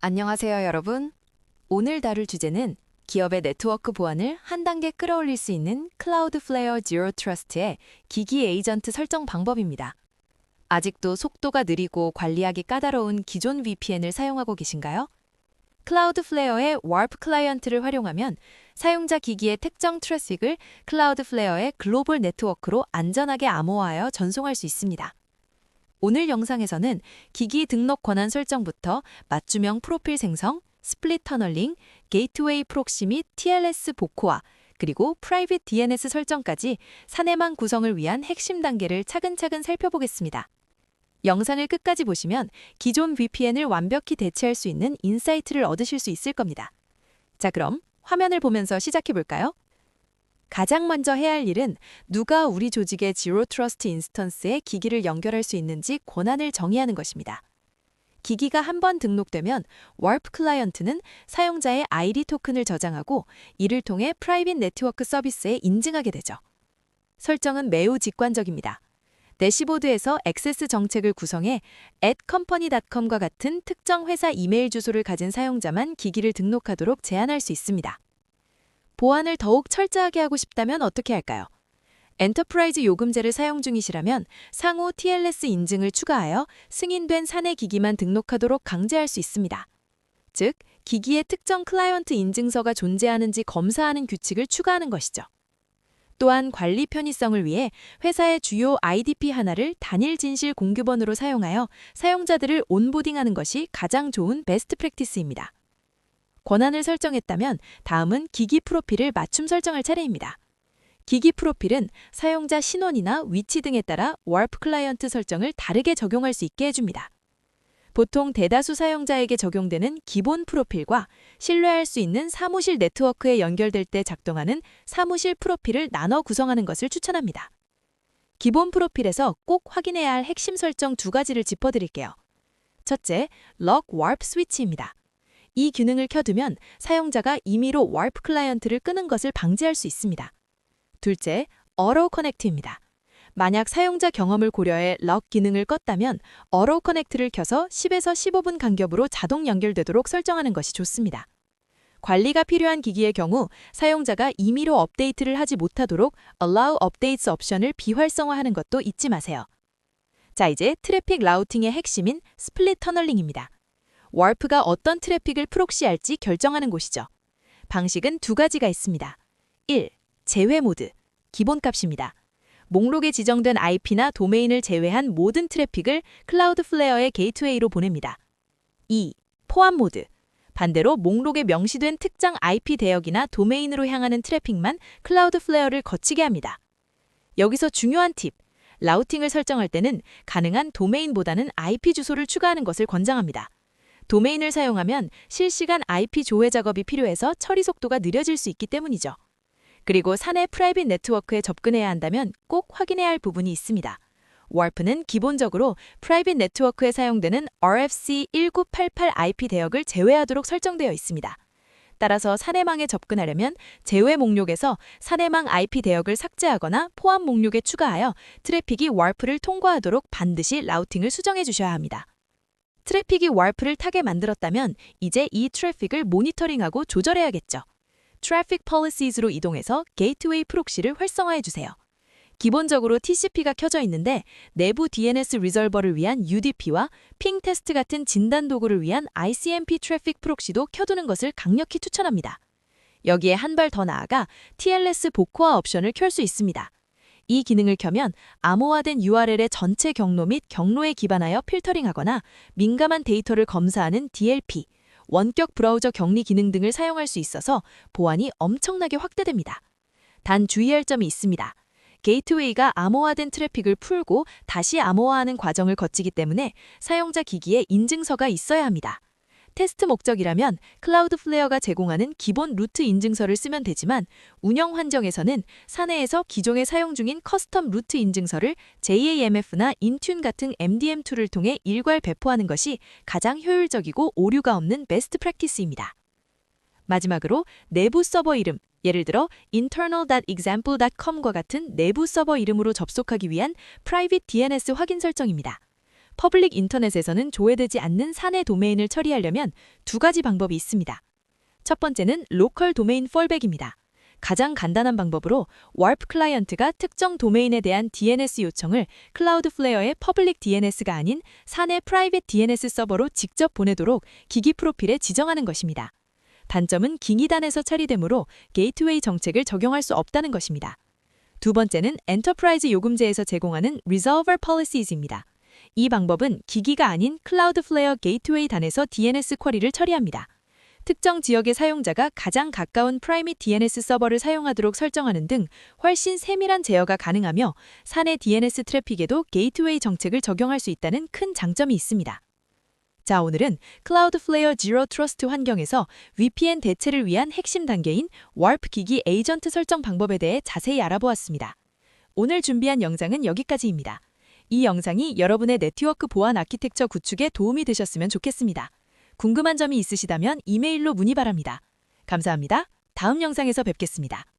안녕하세요, 여러분. 오늘 다룰 주제는 기업의 네트워크 보안을 한 단계 끌어올릴 수 있는 클라우드플레어 제로 트러스트의 기기 에이전트 설정 방법입니다. 아직도 속도가 느리고 관리하기 까다로운 기존 VPN을 사용하고 계신가요? 클라우드플레어의 와르프 클라이언트를 활용하면 사용자 기기의 특정 트래픽을 클라우드플레어의 글로벌 네트워크로 안전하게 암호화하여 전송할 수 있습니다. 오늘 영상에서는 기기 등록 권한 설정부터 맞춤형 프로필 생성, 스플릿 터널링, 게이트웨이 프록시 및 TLS 복호화, 그리고 프라이빗 DNS 설정까지 사내망 구성을 위한 핵심 단계를 차근차근 살펴보겠습니다. 영상을 끝까지 보시면 기존 VPN을 완벽히 대체할 수 있는 인사이트를 얻으실 수 있을 겁니다. 자, 그럼 화면을 보면서 시작해 볼까요? 가장 먼저 해야 할 일은 누가 우리 조직의 제로 트러스트 인스턴스에 기기를 연결할 수 있는지 권한을 정의하는 것입니다. 기기가 한번 등록되면 와르프 클라이언트는 사용자의 ID 토큰을 저장하고 이를 통해 프라이빗 네트워크 서비스에 인증하게 되죠. 설정은 매우 직관적입니다. 대시보드에서 액세스 정책을 구성해 @company.com과 같은 특정 회사 이메일 주소를 가진 사용자만 기기를 등록하도록 제한할 수 있습니다. 보안을 더욱 철저하게 하고 싶다면 어떻게 할까요? 엔터프라이즈 요금제를 사용 중이시라면 상호 TLS 인증을 추가하여 승인된 사내 기기만 등록하도록 강제할 수 있습니다. 즉, 기기에 특정 클라이언트 인증서가 존재하는지 검사하는 규칙을 추가하는 것이죠. 또한 관리 편의성을 위해 회사의 주요 IDP 하나를 단일 진실 공유번호로 사용하여 사용자들을 온보딩하는 것이 가장 좋은 베스트 프랙티스입니다. 권한을 설정했다면 다음은 기기 프로필을 맞춤 설정할 차례입니다. 기기 프로필은 사용자 신원이나 위치 등에 따라 와르프 클라이언트 설정을 다르게 적용할 수 있게 해줍니다. 보통 대다수 사용자에게 적용되는 기본 프로필과 신뢰할 수 있는 사무실 네트워크에 연결될 때 작동하는 사무실 프로필을 나눠 구성하는 것을 추천합니다. 기본 프로필에서 꼭 확인해야 할 핵심 설정 두 가지를 짚어드릴게요. 첫째, 럭 와르프 스위치입니다. 이 기능을 켜두면 사용자가 임의로 와르프 클라이언트를 끄는 것을 방지할 수 있습니다. 둘째, 어로우 커넥트입니다. 만약 사용자 경험을 고려해 럭 기능을 껐다면 어로우 커넥트를 켜서 10에서 15분 간격으로 자동 연결되도록 설정하는 것이 좋습니다. 관리가 필요한 기기의 경우 사용자가 임의로 업데이트를 하지 못하도록 Allow Updates 옵션을 비활성화하는 것도 잊지 마세요. 자, 이제 트래픽 라우팅의 핵심인 스플릿 터널링입니다. 와르프가 어떤 트래픽을 프록시할지 결정하는 곳이죠. 방식은 두 가지가 있습니다. 1. 제외 모드, 기본값입니다. 목록에 지정된 IP나 도메인을 제외한 모든 트래픽을 클라우드플레어의 게이트웨이로 보냅니다. 2. 포함 모드, 반대로 목록에 명시된 특정 IP 대역이나 도메인으로 향하는 트래픽만 클라우드플레어를 거치게 합니다. 여기서 중요한 팁, 라우팅을 설정할 때는 가능한 도메인보다는 IP 주소를 추가하는 것을 권장합니다. 도메인을 사용하면 실시간 IP 조회 작업이 필요해서 처리 속도가 느려질 수 있기 때문이죠. 그리고 사내 프라이빗 네트워크에 접근해야 한다면 꼭 확인해야 할 부분이 있습니다. 와르프는 기본적으로 프라이빗 네트워크에 사용되는 RFC 1988 IP 대역을 제외하도록 설정되어 있습니다. 따라서 사내망에 접근하려면 제외 목록에서 사내망 IP 대역을 삭제하거나 포함 목록에 추가하여 트래픽이 와르프를 통과하도록 반드시 라우팅을 수정해 주셔야 합니다. 트래픽이 와르프를 타게 만들었다면 이제 이 트래픽을 모니터링하고 조절해야겠죠. 트래픽 폴리시즈로 이동해서 게이트웨이 프록시를 활성화해 주세요. 기본적으로 TCP가 켜져 있는데 내부 DNS 리solver를 위한 UDP와 핑 테스트 같은 진단 도구를 위한 ICMP 트래픽 프록시도 켜두는 것을 강력히 추천합니다. 여기에 한 발 더 나아가 TLS 복호화 옵션을 켤 수 있습니다. 이 기능을 켜면 암호화된 URL의 전체 경로 및 경로에 기반하여 필터링하거나 민감한 데이터를 검사하는 DLP, 원격 브라우저 격리 기능 등을 사용할 수 있어서 보안이 엄청나게 확대됩니다. 단 주의할 점이 있습니다. 게이트웨이가 암호화된 트래픽을 풀고 다시 암호화하는 과정을 거치기 때문에 사용자 기기에 인증서가 있어야 합니다. 테스트 목적이라면 클라우드플레어가 제공하는 기본 루트 인증서를 쓰면 되지만 운영 환경에서는 사내에서 기존에 사용 중인 커스텀 루트 인증서를 JAMF나 인튠 같은 MDM 툴을 통해 일괄 배포하는 것이 가장 효율적이고 오류가 없는 베스트 프랙티스입니다. 마지막으로 내부 서버 이름, 예를 들어 internal.example.com과 같은 내부 서버 이름으로 접속하기 위한 프라이빗 DNS 확인 설정입니다. 퍼블릭 인터넷에서는 조회되지 않는 사내 도메인을 처리하려면 두 가지 방법이 있습니다. 첫 번째는 로컬 도메인 폴백입니다. 가장 간단한 방법으로 warp 클라이언트가 특정 도메인에 대한 DNS 요청을 클라우드플레어의 퍼블릭 DNS가 아닌 사내 프라이빗 DNS 서버로 직접 보내도록 기기 프로필에 지정하는 것입니다. 단점은 깅이단에서 처리되므로 게이트웨이 정책을 적용할 수 없다는 것입니다. 두 번째는 엔터프라이즈 요금제에서 제공하는 Resolver Polices입니다. 이 방법은 기기가 아닌 클라우드플레어 게이트웨이 단에서 DNS 쿼리를 처리합니다. 특정 지역의 사용자가 가장 가까운 프라이빗 DNS 서버를 사용하도록 설정하는 등 훨씬 세밀한 제어가 가능하며 사내 DNS 트래픽에도 게이트웨이 정책을 적용할 수 있다는 큰 장점이 있습니다. 자, 오늘은 클라우드플레어 Zero Trust 환경에서 VPN 대체를 위한 핵심 단계인 warp 기기 에이전트 설정 방법에 대해 자세히 알아보았습니다. 오늘 준비한 영상은 여기까지입니다. 이 영상이 여러분의 네트워크 보안 아키텍처 구축에 도움이 되셨으면 좋겠습니다. 궁금한 점이 있으시다면 이메일로 문의 바랍니다. 감사합니다. 다음 영상에서 뵙겠습니다.